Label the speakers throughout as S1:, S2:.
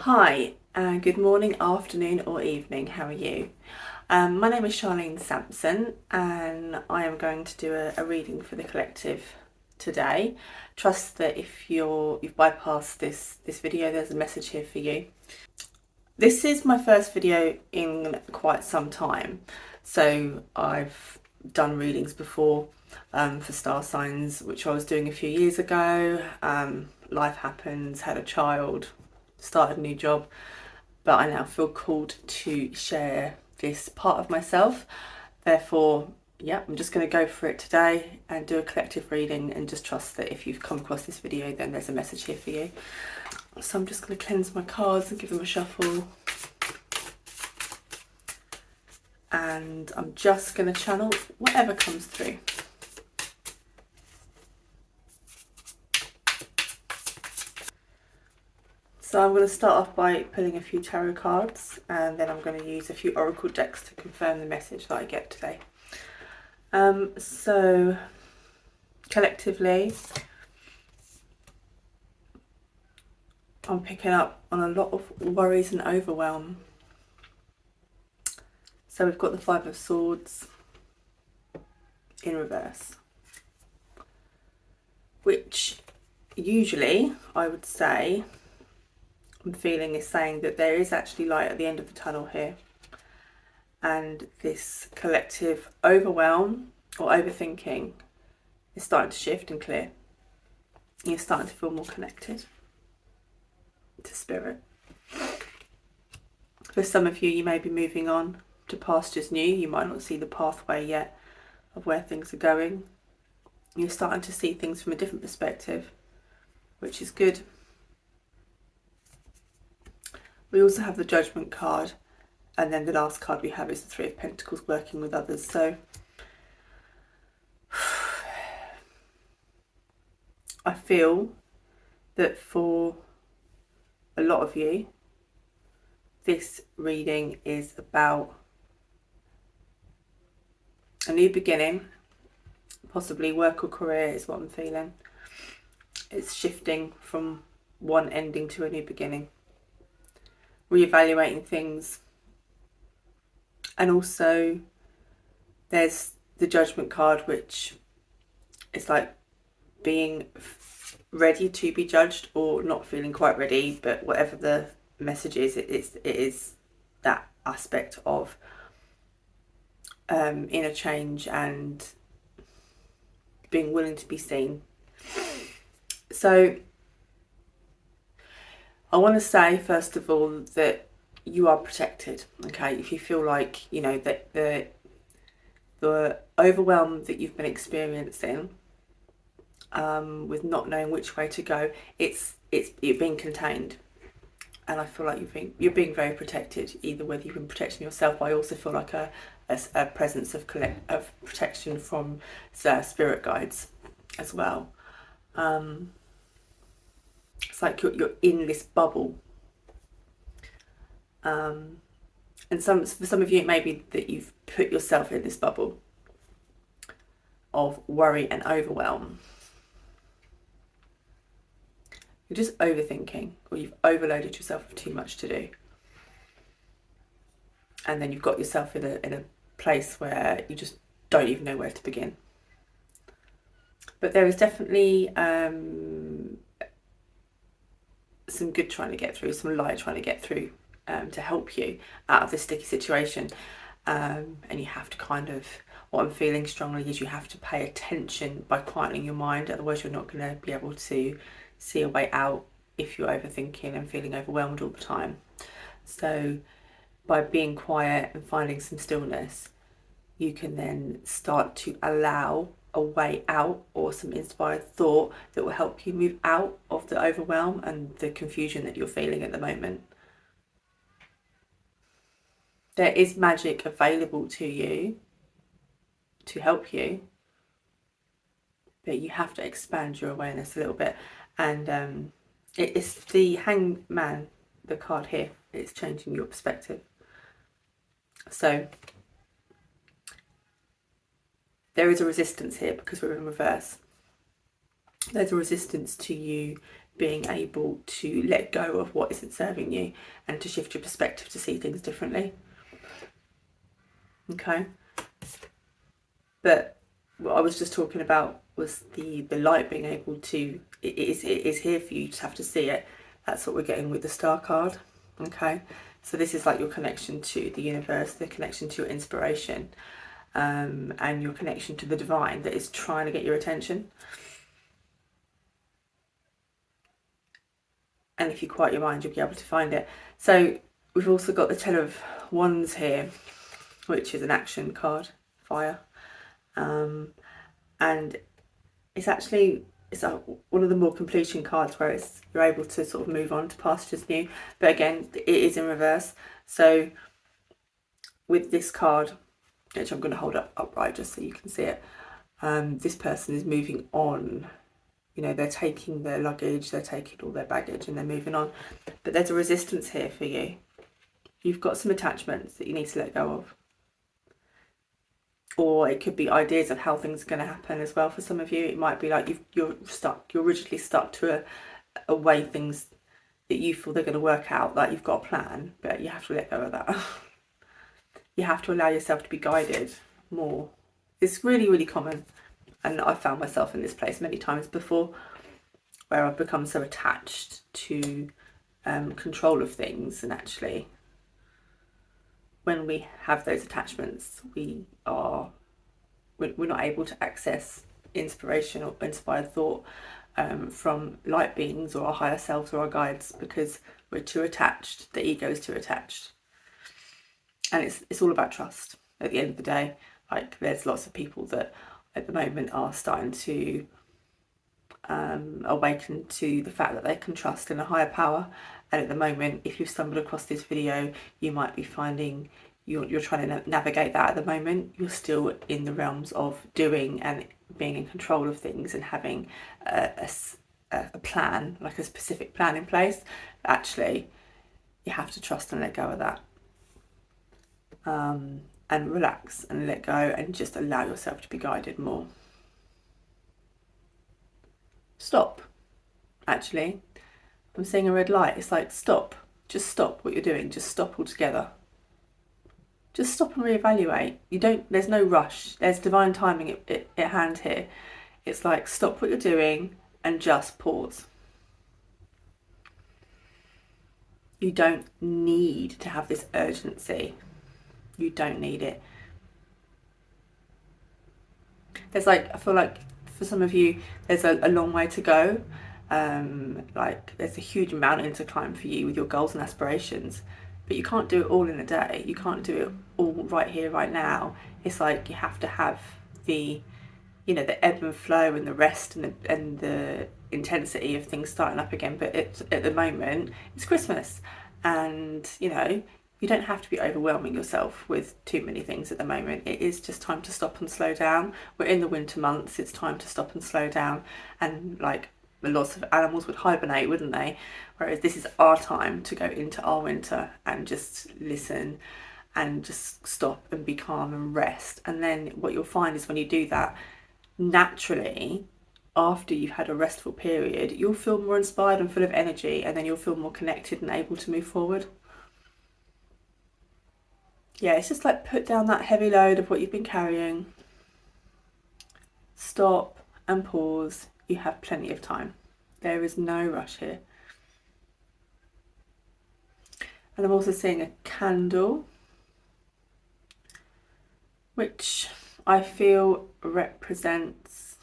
S1: Hi, good morning, afternoon or evening, how are you? My name is Charlene Sampson and I am going to do a reading for the collective today. Trust that if you've bypassed this video, there's a message here for you. This is my first video in quite some time, so I've done readings before for star signs, which I was doing a few years ago. Life happens, had a child, started a new job, but I now feel called to share this part of myself. Therefore, yeah, I'm just going to go for it today and do a collective reading, and just trust that if you've come across this video, then there's a message here for you. So I'm just going to cleanse my cards and give them a shuffle. And I'm just going to channel whatever comes through. So I'm going to start off by pulling a few tarot cards, and then I'm going to use a few oracle decks to confirm the message that I get today. So collectively, I'm picking up on a lot of worries and overwhelm. So we've got the Five of Swords in reverse, which usually I would say I'm feeling is saying that there is actually light at the end of the tunnel here, and this collective overwhelm or overthinking is starting to shift and clear. You're starting to feel more connected to spirit. For some of you, you may be moving on to pastures new. You might not see the pathway yet of where things are going. You're starting to see things from a different perspective, which is good. We also have the Judgment card, and then the last card we have is the Three of Pentacles, working with others. So I feel that for a lot of you, this reading is about a new beginning, possibly work or career is what I'm feeling. It's shifting from one ending to a new beginning, reevaluating things. And also there's the Judgment card, which is like being ready to be judged or not feeling quite ready, but whatever the message is, it is that aspect of inner change and being willing to be seen. So I want to say first of all that you are protected. Okay, if you feel like, you know, that the overwhelm that you've been experiencing with not knowing which way to go, it's being contained, and I feel like you're being very protected. Either whether you've been protecting yourself, but I also feel like a presence of protection from spirit guides as well. It's like you're in this bubble, and for some of you it may be that you've put yourself in this bubble of worry and overwhelm. You're just overthinking, or you've overloaded yourself with too much to do, and then you've got yourself in a place where you just don't even know where to begin. But there is definitely some good trying to get through, some light trying to get through to help you out of this sticky situation. And you have to kind of, what I'm feeling strongly is you have to pay attention by quieting your mind, otherwise you're not going to be able to see a way out if you're overthinking and feeling overwhelmed all the time. So by being quiet and finding some stillness, you can then start to allow a way out or some inspired thought that will help you move out of the overwhelm and the confusion that you're feeling at the moment. There is magic available to you to help you, but you have to expand your awareness a little bit. And it's the Hangman, the card here. It's changing your perspective. So there is a resistance here because we're in reverse. There's a resistance to you being able to let go of what isn't serving you and to shift your perspective to see things differently. Okay, but what I was just talking about was the light being able to, it is here for you, you just have to see it. That's what we're getting with the star card. Okay, so this is like your connection to the universe, the connection to your inspiration, and your connection to the divine that is trying to get your attention. And if you quiet your mind, you'll be able to find it. So we've also got the Ten of Wands here, which is an action card, fire, and it's actually, it's one of the more completion cards where you're able to sort of move on to pastures new. But again, it is in reverse. So with this card, which I'm going to hold up upright just so you can see it, this person is moving on. You know, they're taking their luggage, they're taking all their baggage and they're moving on. But there's a resistance here for you. You've got some attachments that you need to let go of. Or it could be ideas of how things are going to happen as well for some of you. It might be like you're rigidly stuck to a way things that you feel they're going to work out, like you've got a plan, but you have to let go of that. You have to allow yourself to be guided more. It's really, really common. And I've found myself in this place many times before, where I've become so attached to control of things. And actually, when we have those attachments, we're not able to access inspiration or inspired thought from light beings or our higher selves or our guides, because we're too attached. The ego is too attached. And it's all about trust at the end of the day. Like, there's lots of people that at the moment are starting to awaken to the fact that they can trust in a higher power. And at the moment, if you've stumbled across this video, you might be finding you're trying to navigate that at the moment. You're still in the realms of doing and being in control of things and having a plan, like a specific plan in place. Actually, you have to trust and let go of that. And relax and let go and just allow yourself to be guided more. Stop. Actually, I'm seeing a red light. It's like, stop. Just stop what you're doing. Just stop altogether. Just stop and reevaluate. There's no rush. There's divine timing at hand here. It's like, stop what you're doing and just pause. You don't need to have this urgency. You don't need it. There's like, I feel like for some of you, there's a long way to go. Like, there's a huge mountain to climb for you with your goals and aspirations, but you can't do it all in a day. You can't do it all right here, right now. It's like you have to have the, the ebb and flow and the rest and the intensity of things starting up again. But at the moment, it's Christmas, and you don't have to be overwhelming yourself with too many things at the moment. It is just time to stop and slow down. We're in the winter months. It's time to stop and slow down. And like, lots of animals would hibernate, wouldn't they? Whereas this is our time to go into our winter and just listen and just stop and be calm and rest. And then what you'll find is when you do that, naturally, after you've had a restful period, you'll feel more inspired and full of energy, and then you'll feel more connected and able to move forward. Yeah, it's just like, put down that heavy load of what you've been carrying. Stop and pause. You have plenty of time. There is no rush here. And I'm also seeing a candle, which I feel represents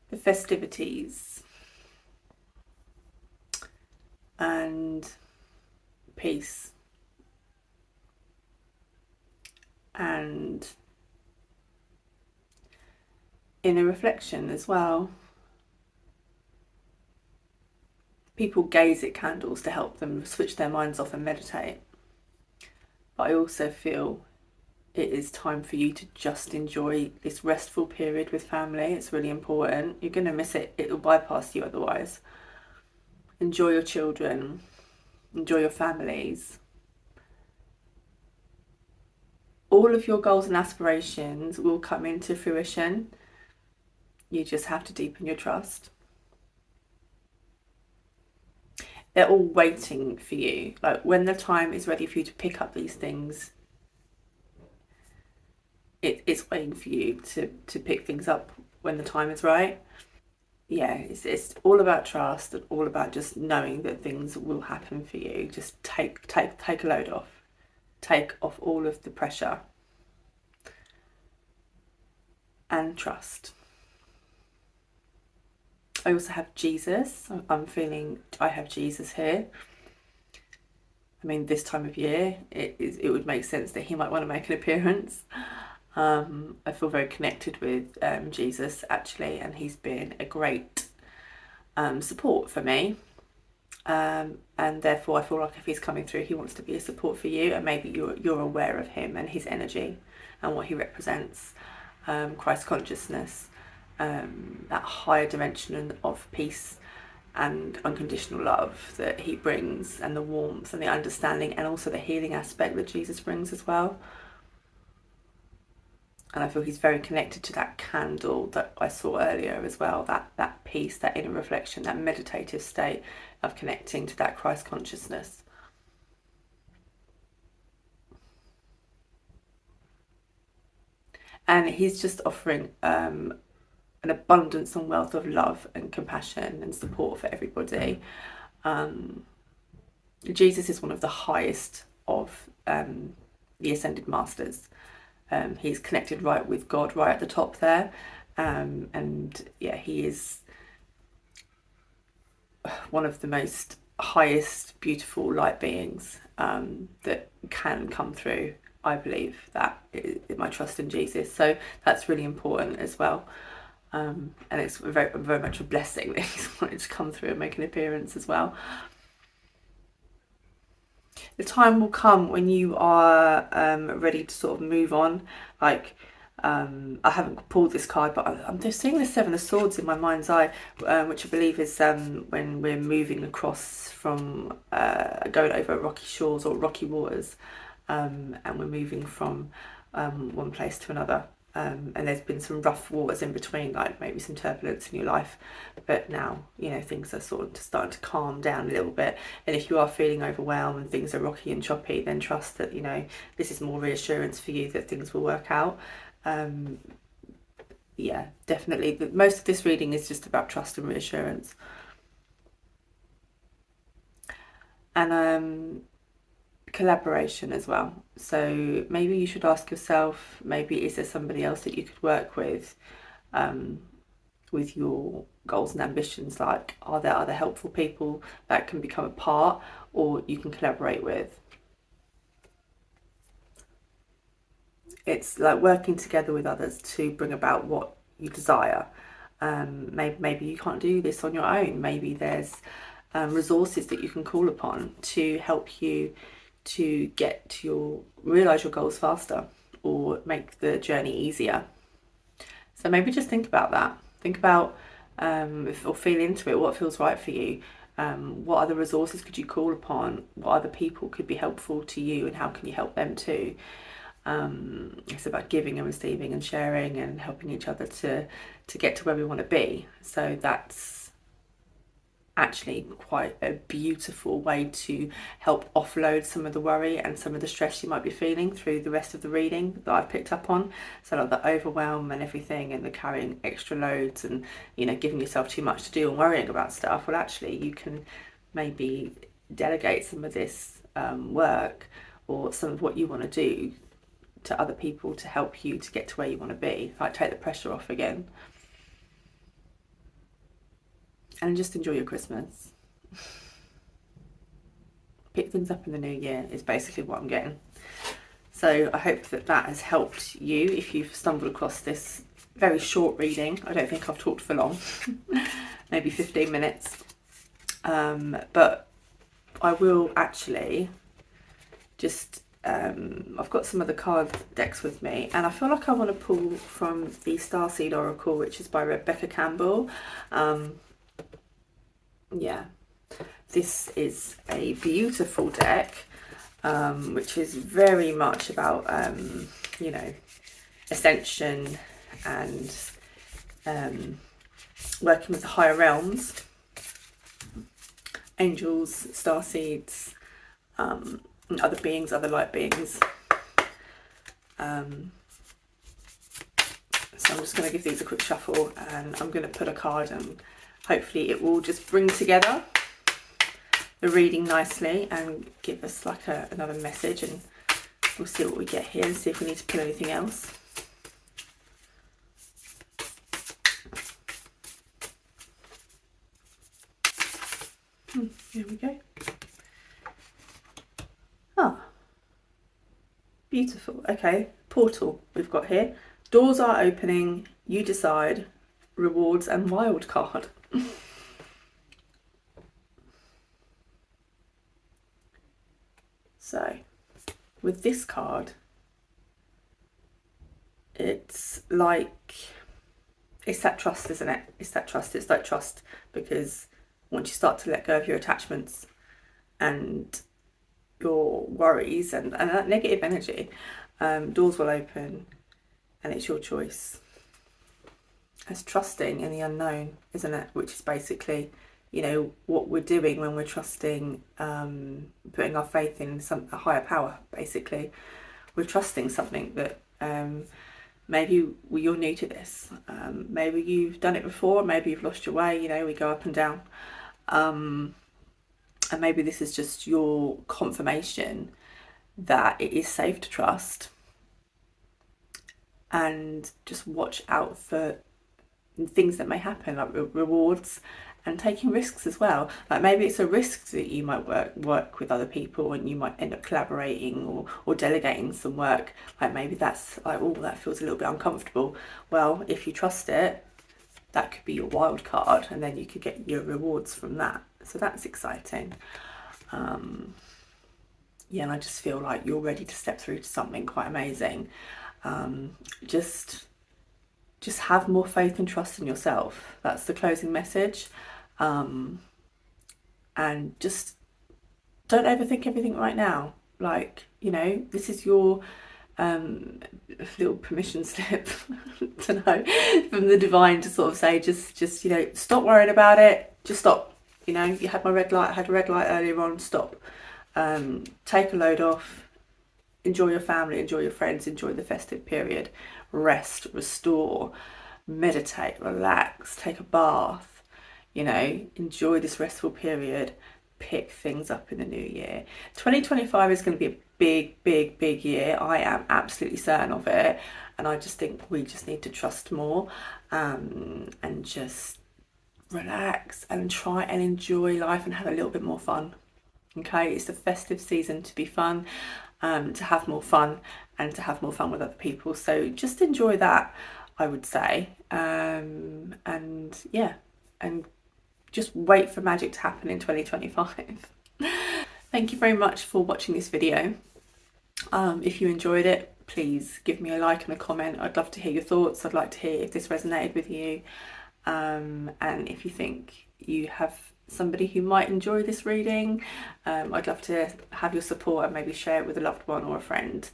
S1: the festivities and peace and inner reflection as well. People gaze at candles to help them switch their minds off and meditate. But I also feel it is time for you to just enjoy this restful period with family. It's really important. You're going to miss it. It will bypass you otherwise. Enjoy your children. Enjoy your families. All of your goals and aspirations will come into fruition. You just have to deepen your trust. They're all waiting for you. Like when the time is ready for you to pick up these things, it's waiting for you to pick things up when the time is right. Yeah, it's all about trust and all about just knowing that things will happen for you. Just take a load off. Take off all of the pressure and trust. I also have Jesus. I'm feeling I have Jesus here. I mean, this time of year, it would make sense that he might want to make an appearance. I feel very connected with Jesus actually, and he's been a great support for me. And therefore, I feel like if he's coming through, he wants to be a support for you, and maybe you're aware of him and his energy and what he represents. Christ consciousness, that higher dimension of peace and unconditional love that he brings, and the warmth and the understanding, and also the healing aspect that Jesus brings as well. And I feel he's very connected to that candle that I saw earlier as well, that peace, that inner reflection, that meditative state of connecting to that Christ consciousness. And he's just offering an abundance and wealth of love and compassion and support for everybody. Jesus is one of the highest of the ascended masters. He's connected right with God right at the top there. And yeah, he is one of the most highest beautiful light beings that can come through. I believe that is my trust in Jesus. So that's really important as well. And it's very, very much a blessing that he's wanted to come through and make an appearance as well. The time will come when you are ready to sort of move on. Like, I haven't pulled this card, but I'm just seeing the Seven of Swords in my mind's eye, which I believe is when we're moving across from going over rocky shores or rocky waters, and we're moving from one place to another. And there's been some rough waters in between, like maybe some turbulence in your life, but now things are sort of starting to calm down a little bit. And if you are feeling overwhelmed and things are rocky and choppy, then trust that this is more reassurance for you that things will work out. Yeah, definitely. Most of this reading is just about trust and reassurance. And collaboration as well. So maybe you should ask yourself, maybe is there somebody else that you could work with your goals and ambitions? Like, are there other helpful people that can become a part or you can collaborate with? It's like working together with others to bring about what you desire. Maybe you can't do this on your own. Maybe there's resources that you can call upon to help you to realize your goals faster or make the journey easier. So maybe just think about that. Think about or feel into it, what feels right for you. What other resources could you call upon? What other people could be helpful to you, and how can you help them too? It's about giving and receiving and sharing and helping each other to get to where we want to be. So that's actually quite a beautiful way to help offload some of the worry and some of the stress you might be feeling through the rest of the reading that I've picked up on. So like the overwhelm and everything, and the carrying extra loads, and giving yourself too much to do and worrying about stuff. Well, actually you can maybe delegate some of this work or some of what you want to do to other people to help you to get to where you want to be. Like, take the pressure off again and just enjoy your Christmas. Pick things up in the new year is basically what I'm getting. So I hope that has helped you if you've stumbled across this very short reading. I don't think I've talked for long, maybe 15 minutes. But I will actually just I've got some of the card decks with me, and I feel like I want to pull from the Starseed Oracle, which is by Rebecca Campbell. Yeah, this is a beautiful deck, which is very much about ascension and working with the higher realms, angels, starseeds, other beings, other light beings. So I'm just going to give these a quick shuffle, and I'm going to put a card, and hopefully it will just bring together the reading nicely and give us like another message, and we'll see what we get here and see if we need to pull anything else. Here we go. Ah, beautiful. Okay, portal we've got here. Doors are opening, you decide, rewards and wild card. So with this card, it's like, it's that trust, isn't it? It's that trust. It's like trust, because once you start to let go of your attachments and your worries and that negative energy, doors will open, and it's your choice. It's trusting in the unknown, isn't it? Which is basically, you know, what we're doing when we're trusting, putting our faith in a higher power. Basically, we're trusting something that maybe you're new to this. Maybe you've done it before. Maybe you've lost your way. You know, we go up and down. And maybe this is just your confirmation that it is safe to trust, and just watch out for things that may happen, like rewards, and taking risks as well. Like maybe it's a risk that you might work with other people, and you might end up collaborating or delegating some work. Like maybe that's like, oh, that feels a little bit uncomfortable. Well, if you trust it, that could be your wild card, and then you could get your rewards from that. So that's exciting. Yeah, and I just feel like you're ready to step through to something quite amazing. Just have more faith and trust in yourself. That's the closing message. And just don't overthink everything right now. Like, you know, this is your little permission slip to know from the divine to sort of say, just you know, stop worrying about it. Just stop. You know, you had my red light. I had a red light earlier on. Stop. Take a load off. Enjoy your family. Enjoy your friends. Enjoy the festive period. Rest. Restore. Meditate. Relax. Take a bath. You know, enjoy this restful period. Pick things up in the new year. 2025 is going to be a big year. I am absolutely certain of it, and I just think we just need to trust more, and just relax and try and enjoy life and have a little bit more fun. Okay, it's the festive season to be fun, to have more fun, and to have more fun with other people. So just enjoy that, I would say, and yeah, and just wait for magic to happen in 2025. Thank you very much for watching this video. If you enjoyed it, please give me a like and a comment. I'd love to hear your thoughts. I'd like to hear if this resonated with you, and if you think you have somebody who might enjoy this reading, I'd love to have your support and maybe share it with a loved one or a friend.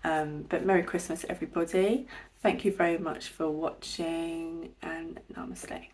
S1: But Merry Christmas, everybody. Thank you very much for watching, and namaste.